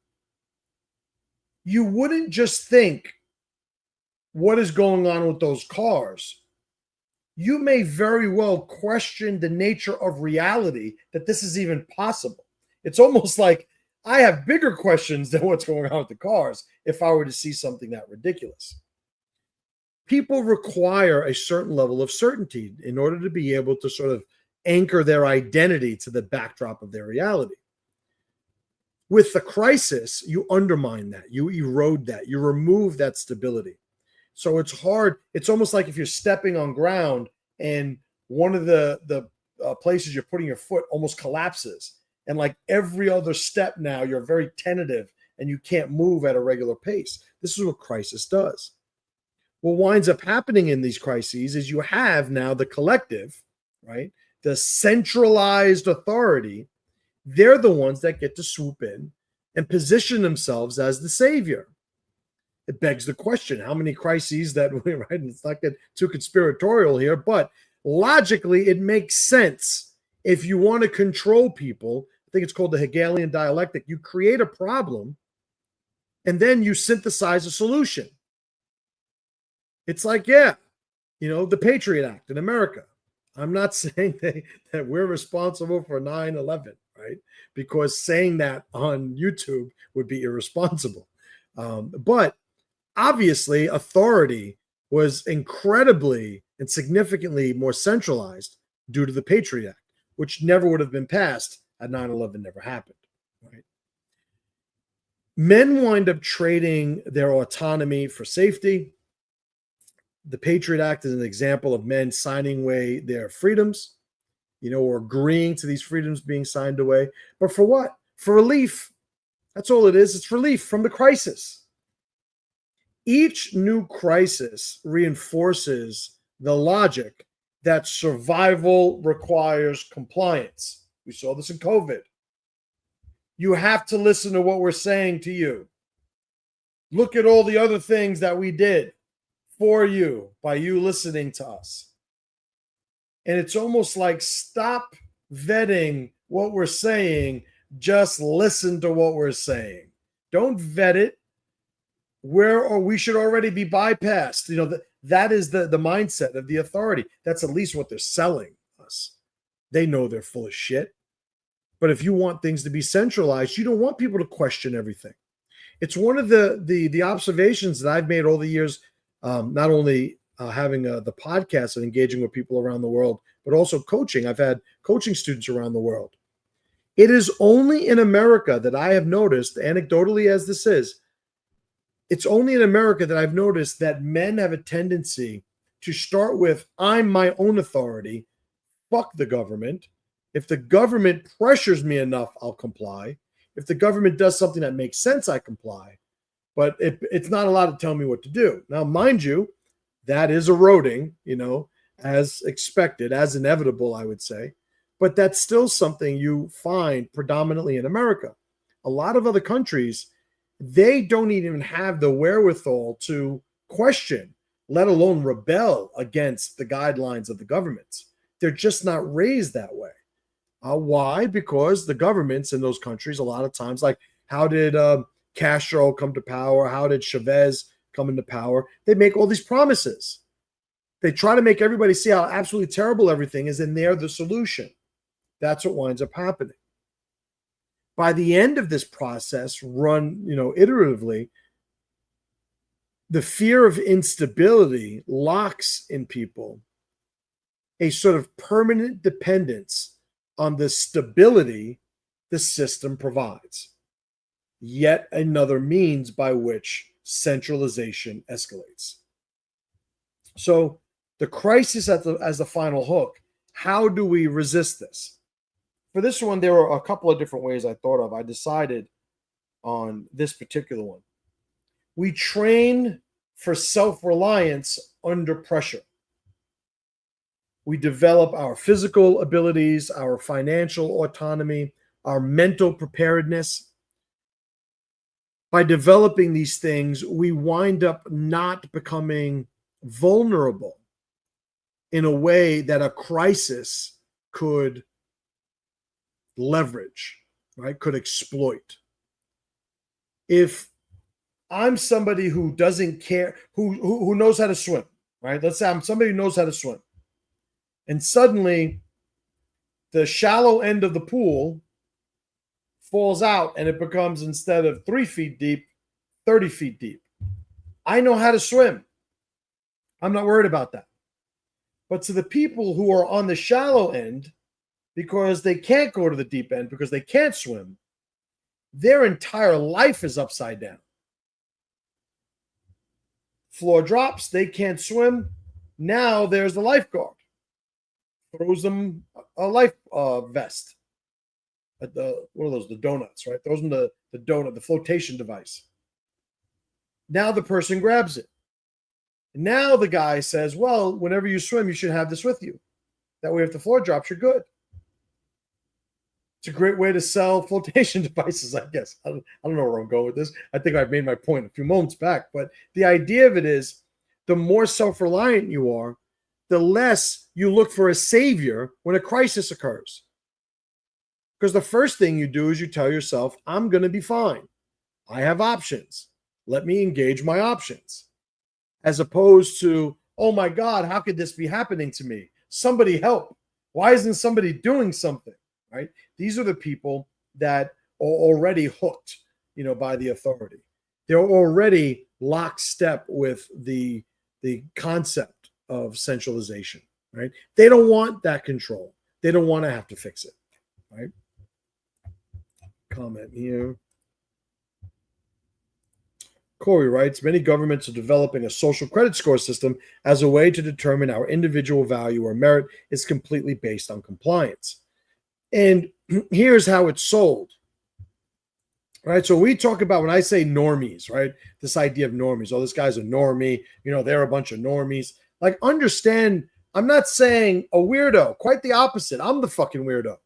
you wouldn't just think, what is going on with those cars? You may very well question the nature of reality that this is even possible. It's almost like I have bigger questions than what's going on with the cars if I were to see something that ridiculous. People require a certain level of certainty in order to be able to sort of anchor their identity to the backdrop of their reality. With the crisis, you undermine that, you erode that, you remove that stability. So it's hard. It's almost like if you're stepping on ground and one of the places you're putting your foot almost collapses. And like every other step now, you're very tentative and you can't move at a regular pace. This is what crisis does. What winds up happening in these crises is you have now the collective, right? The centralized authority. They're the ones that get to swoop in and position themselves as the savior. It begs the question, how many crises that we, right? It's not get too conspiratorial here, but logically it makes sense. If you want to control people, I think it's called the Hegelian dialectic. You create a problem and then you synthesize a solution. It's like, the Patriot Act in America. I'm not saying that we're responsible for 9/11, right? Because saying that on YouTube would be irresponsible. But obviously, authority was incredibly and significantly more centralized due to the Patriot Act, which never would have been passed had 9/11 never happened, right? Men wind up trading their autonomy for safety. The Patriot Act is an example of men signing away their freedoms, or agreeing to these freedoms being signed away. But for what? For relief. That's all it is. It's relief from the crisis. Each new crisis reinforces the logic that survival requires compliance. We saw this in COVID. You have to listen to what we're saying to you. Look at all the other things that we did for you by you listening to us. And it's almost like stop vetting what we're saying. Just listen to what we're saying. Don't vet it. We should already be bypassed. That is the mindset of the authority. That's at least what they're selling us. They know they're full of shit. But if you want things to be centralized, you don't want people to question everything. It's one of the observations that I've made all the years, not only having the podcast and engaging with people around the world, but also coaching. I've had coaching students around the world. It is only in America that I have noticed, anecdotally as this is, it's only in America that I've noticed that men have a tendency to start with, I'm my own authority, fuck the government. If the government pressures me enough, I'll comply. If the government does something that makes sense, I comply. But it's not allowed to tell me what to do. Now, mind you, that is eroding, as expected, as inevitable, I would say. But that's still something you find predominantly in America. A lot of other countries, they don't even have the wherewithal to question, let alone rebel against the guidelines of the governments. They're just not raised that way. Why? Because the governments in those countries, a lot of times, like how did Castro come to power? How did Chavez come into power, they make all these promises. They try to make everybody see how absolutely terrible everything is, and they're the solution. That's what winds up happening. By the end of this process, run, iteratively, the fear of instability locks in people a sort of permanent dependence on the stability the system provides. Yet another means by which centralization escalates. So the crisis as the final hook, how do we resist this? For this one, there were a couple of different ways I thought of. I decided on this particular one. We train for self-reliance under pressure. We develop our physical abilities, our financial autonomy, our mental preparedness. By developing these things, we wind up not becoming vulnerable in a way that a crisis could leverage, right? Could exploit. If I'm somebody who doesn't care, who knows how to swim, right? Let's say I'm somebody who knows how to swim. And suddenly the shallow end of the pool falls out and it becomes, instead of 3 feet deep, 30 feet deep. I know how to swim. I'm not worried about that. But to the people who are on the shallow end, because they can't go to the deep end, because they can't swim, their entire life is upside down. Floor drops, they can't swim. Now there's the lifeguard. Throws them a life vest. What are those? The donuts, right? Throws them the donut, the flotation device. Now the person grabs it. Now the guy says, well, whenever you swim, you should have this with you. That way, if the floor drops, you're good. It's a great way to sell flotation devices, I guess. I don't know where I'm going with this. I think I've made my point a few moments back. But the idea of it is, the more self-reliant you are, the less you look for a savior when a crisis occurs. Because the first thing you do is you tell yourself, I'm going to be fine. I have options. Let me engage my options. As opposed to, oh my God, how could this be happening to me? Somebody help. Why isn't somebody doing something? Right? These are the people that are already hooked, by the authority. They're already lockstep with the concept of centralization, right? They don't want that control. They don't want to have to fix it, right? Comment here. Corey writes, many governments are developing a social credit score system as a way to determine our individual value or merit is completely based on compliance. And here's how it's sold, right? So we talk about, when I say normies, right? This idea of normies. Oh, this guy's a normie. They're a bunch of normies. Like, understand, I'm not saying a weirdo. Quite the opposite. I'm the fucking weirdo.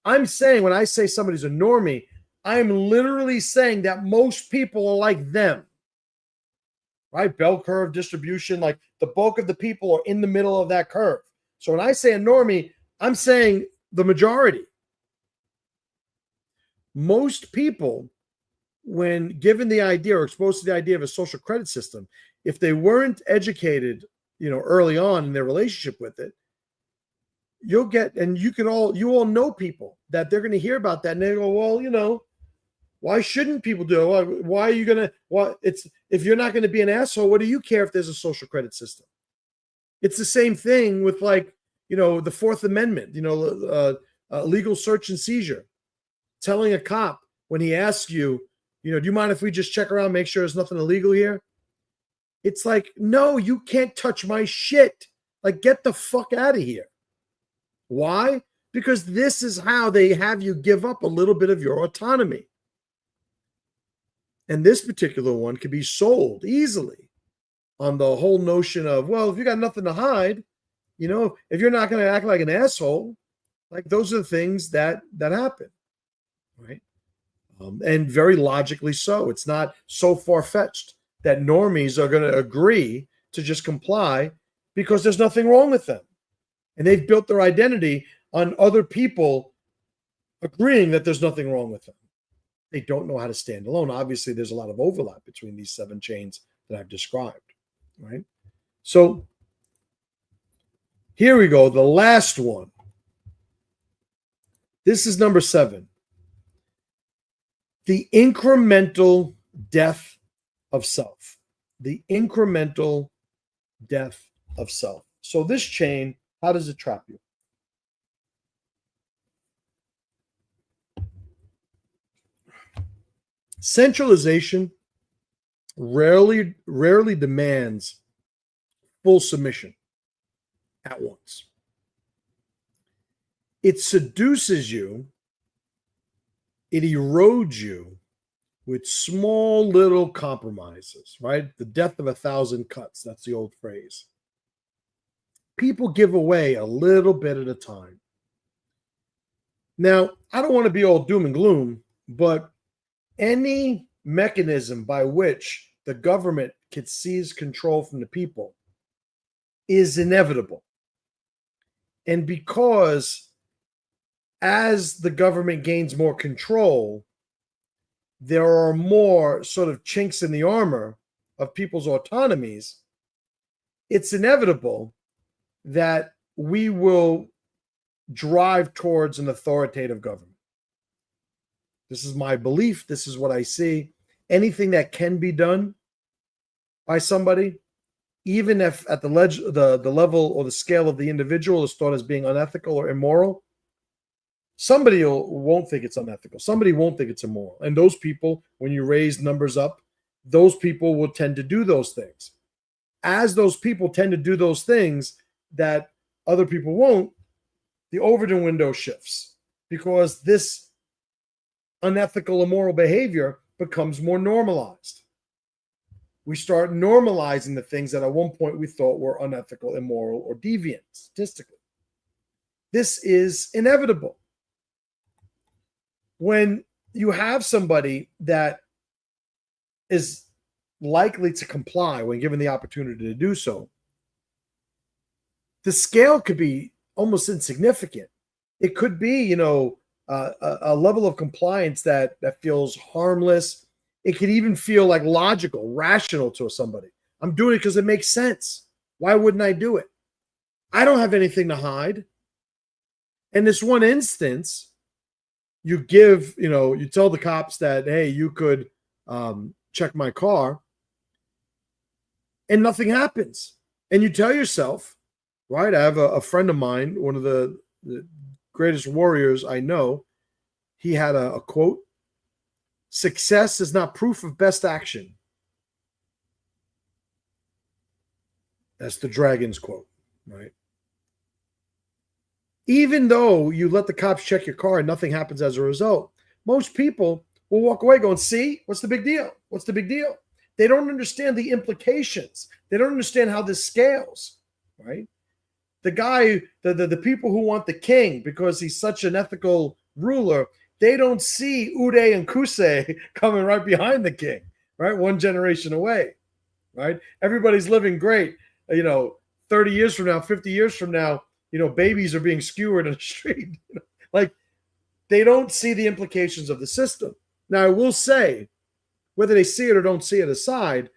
I'm saying, when I say somebody's a normie, I'm literally saying that most people are like them, right? Bell curve distribution, like the bulk of the people are in the middle of that curve. So when I say a normie, I'm saying the majority. Most people, when given the idea or exposed to the idea of a social credit system, if they weren't educated, early on in their relationship with it, you'll get, and you all know people that they're going to hear about that and they go, well, why shouldn't people do it? Why are you going to, if you're not going to be an asshole, what do you care if there's a social credit system? It's the same thing with the Fourth Amendment, legal search and seizure. Telling a cop when he asks you, do you mind if we just check around, make sure there's nothing illegal here? It's like, no, you can't touch my shit. Like, get the fuck out of here. Why? Because this is how they have you give up a little bit of your autonomy. And this particular one could be sold easily on the whole notion of, well, if you got nothing to hide, if you're not going to act like an asshole, like, those are the things that happen, right? And very logically so. It's not so far-fetched that normies are going to agree to just comply because there's nothing wrong with them. And they've built their identity on other people agreeing that there's nothing wrong with them. They don't know how to stand alone. Obviously, there's a lot of overlap between these 7 chains that I've described, right? So here we go, the last one. This is number 7. The incremental death of self. The incremental death of self. So this chain, how does it trap you? Centralization rarely demands full submission at once. It seduces you, it erodes you with small little compromises, right? The death of 1,000 cuts, that's the old phrase. People give away a little bit at a time. Now, I don't want to be all doom and gloom, but any mechanism by which the government can seize control from the people is inevitable. And because as the government gains more control, there are more sort of chinks in the armor of people's autonomies, it's inevitable that we will drive towards an authoritative government. This is my belief. This is what I see. Anything that can be done by somebody, even if at the level or the scale of the individual is thought as being unethical or immoral, somebody won't think it's unethical. Somebody won't think it's immoral. And those people, when you raise numbers up, those people will tend to do those things. As those people tend to do those things that other people won't, the Overton window shifts because this unethical, immoral behavior becomes more normalized. We start normalizing the things that at one point we thought were unethical, immoral, or deviant statistically. This is inevitable. When you have somebody that is likely to comply when given the opportunity to do so, the scale could be almost insignificant. It could be, a level of compliance that feels harmless. It could even feel like logical, rational to somebody. I'm doing it because it makes sense. Why wouldn't I do it? I don't have anything to hide. In this one instance, you tell the cops that, hey, you could check my car, and nothing happens. And you tell yourself, right? I have a friend of mine, one of the greatest warriors I know. He had a quote: "Success is not proof of best action." That's the Dragon's quote, right? Even though you let the cops check your car and nothing happens as a result, most people will walk away going, see, what's the big deal? What's the big deal? They don't understand the implications. They don't understand how this scales, right? The guy, the people who want the king because he's such an ethical ruler, they don't see Uday and Kusei coming right behind the king, right? One generation away, right? Everybody's living great. 30 years from now, 50 years from now, babies are being skewered in the street. Like, they don't see the implications of the system. Now, I will say, whether they see it or don't see it aside,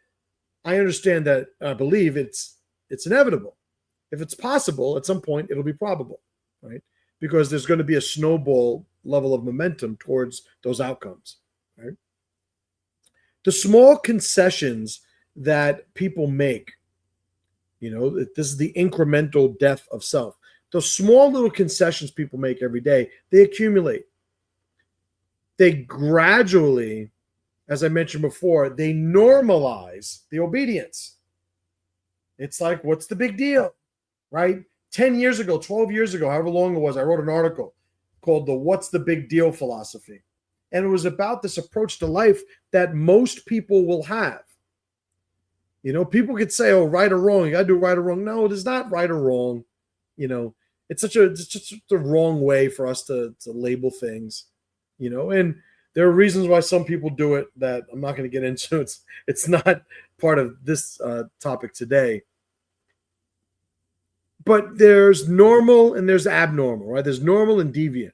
I understand that, I believe it's inevitable. If it's possible, at some point, it'll be probable, right? Because there's going to be a snowball level of momentum towards those outcomes, right? The small concessions that people make, this is the incremental death of self. Those small little concessions people make every day, they accumulate. They gradually, as I mentioned before, they normalize the obedience. It's like, what's the big deal, right? 10 years ago, 12 years ago, however long it was, I wrote an article called the "What's the Big Deal" philosophy. And it was about this approach to life that most people will have. People could say, oh, right or wrong, you got to do right or wrong. No, it is not right or wrong. It's just the wrong way for us to label things, and there are reasons why some people do it that I'm not going to get into. It's not part of this topic today. But there's normal and there's abnormal, right? There's normal and deviant.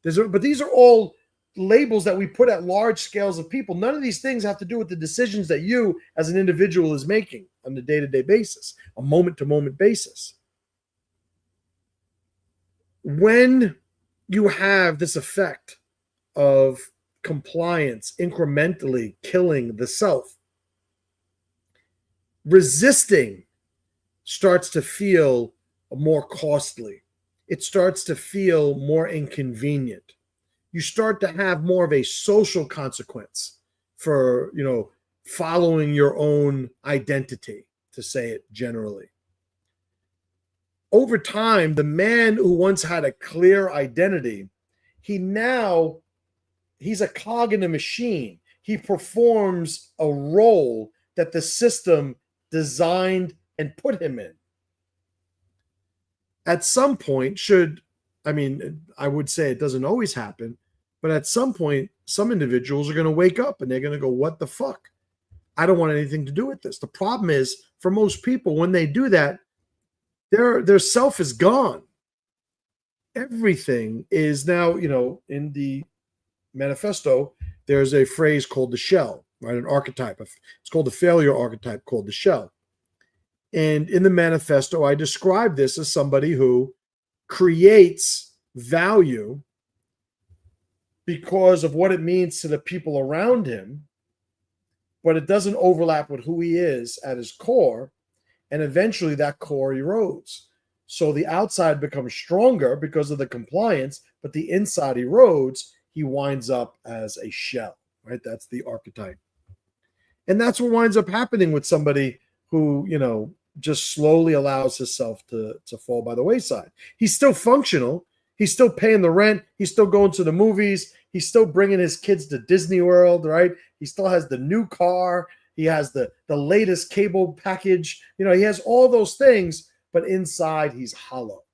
But these are all labels that we put at large scales of people. None of these things have to do with the decisions that you as an individual is making on a day-to-day basis, a moment-to-moment basis. When you have this effect of compliance incrementally killing the self, resisting starts to feel more costly. It starts to feel more inconvenient. You start to have more of a social consequence for, following your own identity, to say it generally. Over time, the man who once had a clear identity, he's a cog in a machine. He performs a role that the system designed and put him in. At some point, I would say it doesn't always happen, but at some point, some individuals are going to wake up and they're going to go, what the fuck? I don't want anything to do with this. The problem is, for most people, when they do that, their self is gone. Everything is now, in the manifesto, there's a phrase called the shell, right? An archetype. It's called the failure archetype, called the shell. And in the manifesto, I describe this as somebody who creates value because of what it means to the people around him, but it doesn't overlap with who he is at his core. And eventually that core erodes. So the outside becomes stronger because of the compliance, but the inside erodes. He winds up as a shell, right? That's the archetype. And that's what winds up happening with somebody who, just slowly allows himself to fall by the wayside. He's still functional. He's still paying the rent. He's still going to the movies. He's still bringing his kids to Disney World, right? He still has the new car. He has the latest cable package. He has all those things, but inside he's hollow.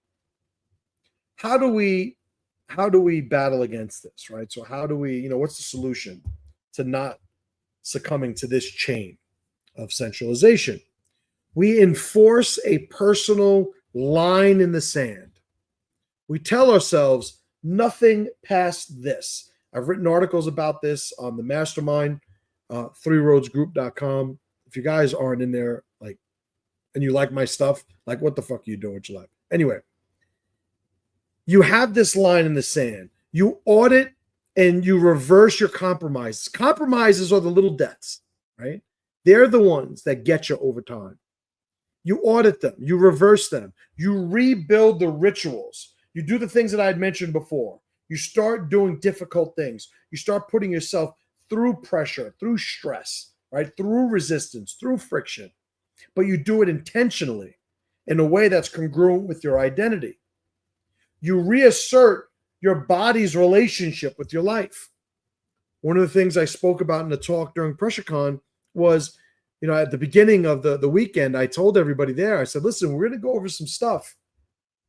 How do we battle against this, right? So how do we, what's the solution to not succumbing to this chain of centralization? We enforce a personal line in the sand. We tell ourselves nothing past this. I've written articles about this on the Mastermind, threeroadsgroup.com. If you guys aren't in there, and you like my stuff, what the fuck are you doing with your life? Anyway, you have this line in the sand. You audit and you reverse your compromises. Compromises are the little debts, right? They're the ones that get you over time. You audit them. You reverse them. You rebuild the rituals. You do the things that I had mentioned before. You start doing difficult things. You start putting yourself through pressure, through stress, right? Through resistance, through friction. But you do it intentionally in a way that's congruent with your identity. You reassert your body's relationship with your life. One of the things I spoke about in the talk during PressureCon was, at the beginning of the weekend, I told everybody there, I said, listen, we're going to go over some stuff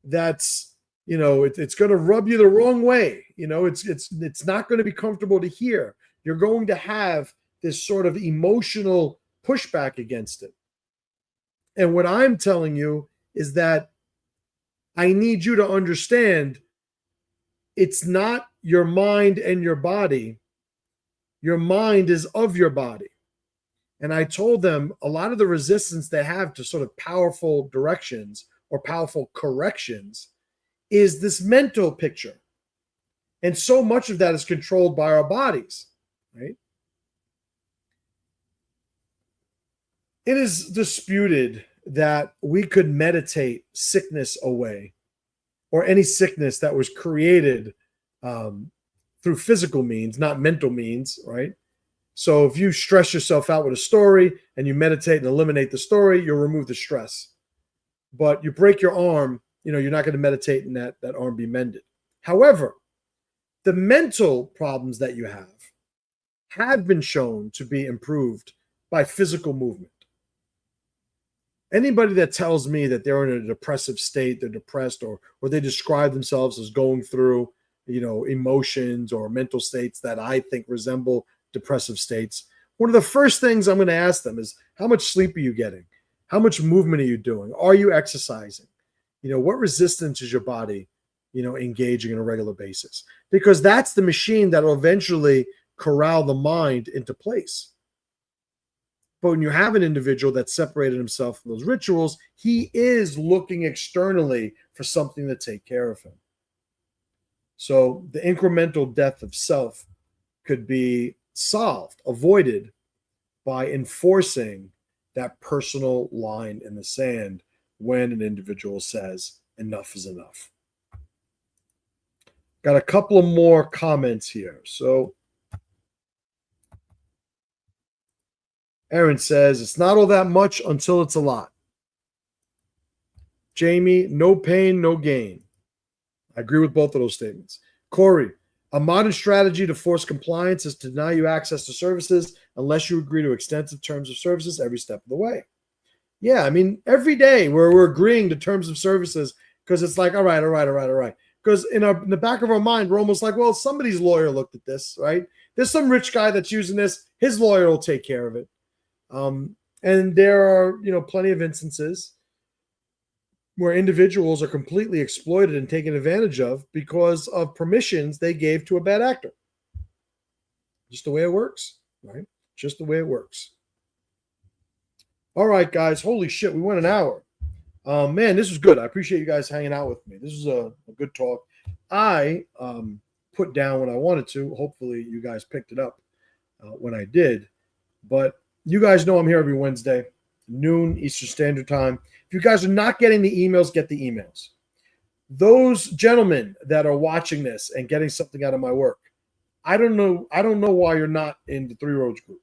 that's, it's going to rub you the wrong way. It's not going to be comfortable to hear. You're going to have this sort of emotional pushback against it. And what I'm telling you is that I need you to understand it's not your mind and your body. Your mind is of your body. And I told them a lot of the resistance they have to sort of powerful directions or powerful corrections is this mental picture. And so much of that is controlled by our bodies, right? It is disputed that we could meditate sickness away, or any sickness that was created through physical means, not mental means, right? So if you stress yourself out with a story and you meditate and eliminate the story, you'll remove the stress. But you break your arm, you're not going to meditate and that arm be mended. However, the mental problems that you have been shown to be improved by physical movement. Anybody that tells me that they're in a depressive state, they're depressed, or they describe themselves as going through, emotions or mental states that I think resemble depressive states, one of the first things I'm going to ask them is, how much sleep are you getting? How much movement are you doing? Are you exercising? What resistance is your body engaging on a regular basis, because that's the machine that will eventually corral the mind into place. But when you have an individual that separated himself from those rituals, he is looking externally for something to take care of him. So the incremental death of self could be solved, avoided, by enforcing that personal line in the sand when an individual says enough is enough. Got a couple of more comments here. So Aaron says, it's not all that much until it's a lot. Jamie, no pain, no gain. I agree with both of those statements. Corey, a modern strategy to force compliance is to deny you access to services unless you agree to extensive terms of services every step of the way. Yeah, I mean, every day we're agreeing to terms of services because it's like, all right. Because in the back of our mind, we're almost like, well, somebody's lawyer looked at this, right? There's some rich guy that's using this. His lawyer will take care of it. And there are, plenty of instances where individuals are completely exploited and taken advantage of because of permissions they gave to a bad actor. Just the way it works, right? Just the way it works. All right, guys. Holy shit, we went an hour. Man, this was good. I appreciate you guys hanging out with me. This is a good talk. I put down what I wanted to. Hopefully, you guys picked it up when I did. But you guys know I'm here every Wednesday, noon Eastern Standard Time. If you guys are not getting the emails, get the emails. Those gentlemen that are watching this and getting something out of my work, I don't know why you're not in the Three Roads group.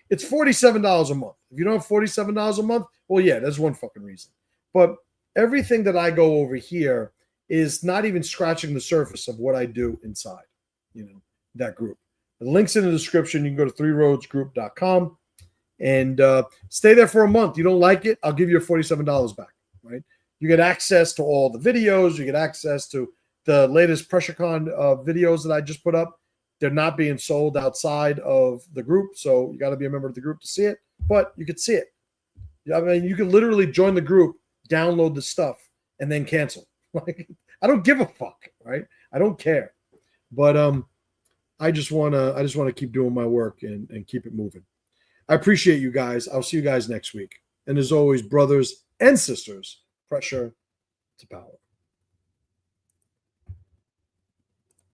It's $47 a month. If you don't have $47 a month, well, yeah, there's one fucking reason. But everything that I go over here is not even scratching the surface of what I do inside, that group. The link's in the description. You can go to threeroadsgroup.com and stay there for a month. You don't like it, I'll give you $47 back, right? You get access to all the videos. You get access to the latest PressureCon videos that I just put up. They're not being sold outside of the group, so you got to be a member of the group to see it, but you could see it. I mean, you can literally join the group, download the stuff, and then cancel. Like, I don't give a fuck, right? I don't care. But I just wanna keep doing my work and keep it moving. I appreciate you guys. I'll see you guys next week. And as always, brothers and sisters, pressure to power.